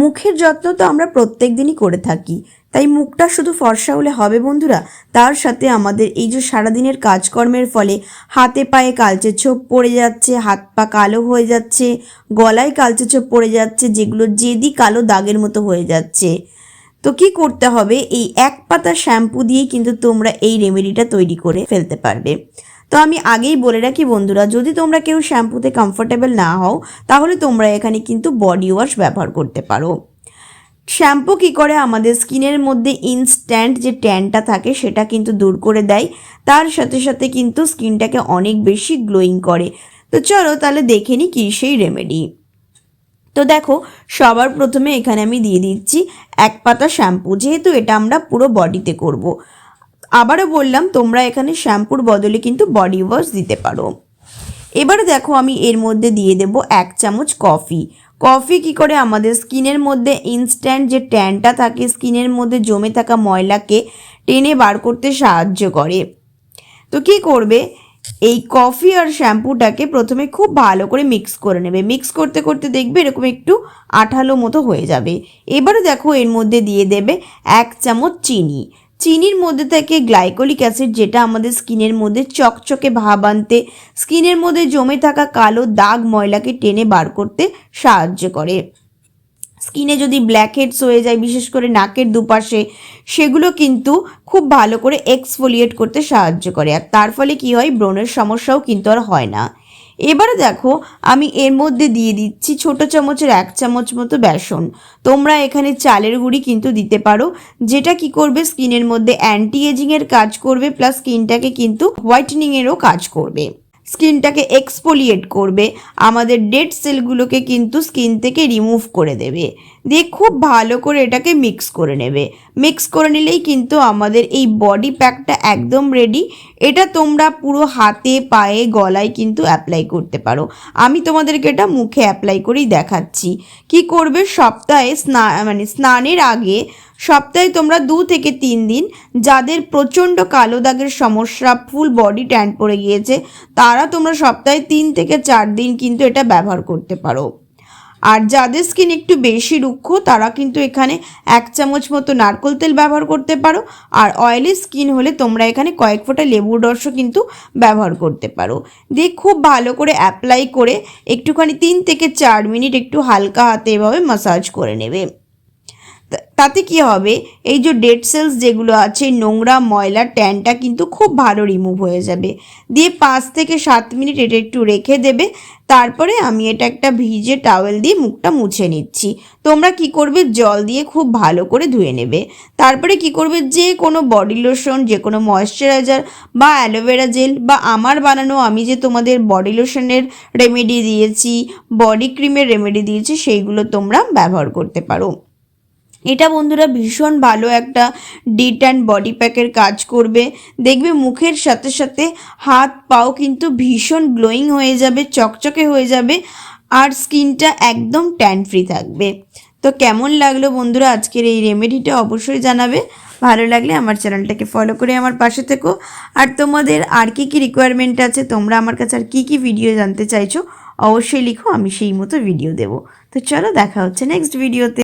মুখের যত্ন তো আমরা প্রত্যেক দিনই করে থাকি, তাই মুখটা শুধু ফর্সা হলে হবে বন্ধুরা, তার সাথে আমাদের এই যে সারাদিনের কাজকর্মের ফলে হাতে পায়ে কালচে ছোপ পড়ে যাচ্ছে, হাত পা কালো হয়ে যাচ্ছে, গলায় কালচে ছোপ পড়ে যাচ্ছে, যেগুলো জেদি কালো দাগের মতো হয়ে যাচ্ছে। তো কি করতে হবে, এই এক পাতা শ্যাম্পু দিয়েই কিন্তু তোমরা এই রেমেডিটা তৈরি করে ফেলতে পারবে। তো আমি আগেই বলে রাখি বন্ধুরা, যদি তোমরা কেউ শ্যাম্পুতে কমফোর্টেবল না হও তাহলে তোমরা এখানে কিন্তু বডি ওয়াশ ব্যবহার করতে পারো। শ্যাম্পু কী করে আমাদের স্কিনের মধ্যে ইনস্ট্যান্ট যে ট্যানটা থাকে সেটা কিন্তু দূর করে দেয়, তার সাথে সাথে কিন্তু স্কিনটাকে অনেক বেশি গ্লোয়িং করে। তো চলো তাহলে দেখে নিই কী সেই রেমেডি। তো দেখো, সবার প্রথমে এখানে আমি দিয়ে দিচ্ছি এক পাতা শ্যাম্পু, যেহেতু এটা আমরা পুরো বডিতে করব। আবারও বললাম, তোমরা এখানে শ্যাম্পুর বদলে কিন্তু বডি ওয়াশ দিতে পারো। এবারে দেখো, আমি এর মধ্যে দিয়ে দেব 1 চামচ কফি। কফি কি করে আমাদের স্কিনের মধ্যে ইনস্ট্যান্ট যে ট্যানটা থাকে, স্কিনের মধ্যে জমে থাকা ময়লাকে টেনে বার করতে সাহায্য করে। তো কি করবে, এই কফি আর শ্যাম্পুটাকে প্রথমে খুব ভালো করে মিক্স করে নেবে। মিক্স করতে করতে দেখবে এরকম একটু আঠালো মতো হয়ে যাবে। এবারে দেখো, এর মধ্যে দিয়ে দেবে 1 চামচ চিনি। চিনির মধ্যে থেকে গ্লাইকোলিক অ্যাসিড, যেটা আমাদের স্কিনের মধ্যে চকচকে ভাব আনতে, স্কিনের মধ্যে জমে থাকা কালো দাগ ময়লাকে টেনে বার করতে সাহায্য করে। স্কিনে যদি ব্ল্যাকহেডস হয়ে যায়, বিশেষ করে নাকের দুপাশে, সেগুলো কিন্তু খুব ভালো করে এক্সফোলিয়েট করতে সাহায্য করে, আর তার ফলে কি হয়, ব্রণের সমস্যাও কিন্তু আর হয় না। এবারে দেখো, আমি এর মধ্যে দিয়ে দিচ্ছি ছোট চামচের 1 চামচ মতো বেসন। তোমরা এখানে চালের গুঁড়ি কিন্তু দিতে পারো, যেটা কি করবে, স্কিনের মধ্যে অ্যান্টি এজিংয়ের কাজ করবে, প্লাস স্কিনটাকে কিন্তু হোয়াইটেনিংয়েরও কাজ করবে, স্কিনটাকে এক্সফোলিয়েট করবে, আমাদের ডেড সেলগুলোকে কিন্তু স্কিন থেকে রিমুভ করে দেবে। দিয়ে খুব ভালো করে এটাকে মিক্স করে নেবে। মিক্স করে নিলেই কিন্তু আমাদের এই বডি প্যাকটা একদম রেডি। এটা তোমরা পুরো হাতে পায়ে গলায় কিন্তু অ্যাপ্লাই করতে পারো। আমি তোমাদেরকে এটা মুখে অ্যাপ্লাই করেই দেখাচ্ছি। কি করবে, সপ্তাহে স্নানের আগে সপ্তাহে তোমরা 2 থেকে 3 দিন, যাদের প্রচণ্ড কালো দাগের সমস্যা, ফুল বডি ট্যান পড়ে গিয়েছে, তারা তোমরা সপ্তাহে 3 থেকে 4 দিন কিন্তু এটা ব্যবহার করতে পারো। আর যাদের স্কিন একটু বেশি রুক্ষ, তারা কিন্তু এখানে 1 চামচ মতো নারকেল তেল ব্যবহার করতে পারো। আর অয়েলি স্কিন হলে তোমরা এখানে কয়েক ফোঁটা লেবুর রসও কিন্তু ব্যবহার করতে পারো। দিয়ে খুব ভালো করে অ্যাপ্লাই করে একটুখানি 3 থেকে 4 মিনিট একটু হালকা হাতে এভাবে মাসাজ করে নেবে। তাতে কি হবে, এই যে ডেড সেলস যেগুলো আছে, নোংরা ময়লা ট্যানটা কিন্তু খুব ভালো রিমুভ হয়ে যাবে। দিয়ে 5 থেকে 7 মিনিট এটা একটু রেখে দেবে। তারপরে আমি এটা একটা ভিজে টাওয়েল দিয়ে মুখটা মুছে নিচ্ছি। তোমরা কি করবে, জল দিয়ে খুব ভালো করে ধুয়ে নেবে। তারপরে কি করবে, যে কোনো বডি লোশন, যে কোনো ময়েশ্চারাইজার বা অ্যালোভেরা জেল, বা আমার বানানো, আমি যে তোমাদের বডি লোশনের রেমেডি দিয়েছি, বডি ক্রিমের রেমেডি দিয়েছি, সেইগুলো তোমরা ব্যবহার করতে পারো। এটা বন্ধুরা ভীষণ ভালো একটা ডিট অ্যান্ড বডি প্যাকের কাজ করবে। দেখবে মুখের সাথে সাথে হাত পাও কিন্তু ভীষণ গ্লোয়িং হয়ে যাবে, চকচকে হয়ে যাবে, আর স্কিনটা একদম ট্যান ফ্রি থাকবে। তো কেমন লাগলো বন্ধুরা আজকের এই রেমেডিটা, অবশ্যই জানাবে। ভালো লাগলে আমার চ্যানেলটাকে ফলো করে আমার পাশে থেকো। আর তোমাদের আর কী রিকোয়ারমেন্ট আছে, তোমরা আমার কাছে আর কী ভিডিও জানতে চাইছো, অবশ্যই লিখো, আমি সেই মতো ভিডিও দেবো। তো চলো, দেখা হচ্ছে নেক্সট ভিডিওতে।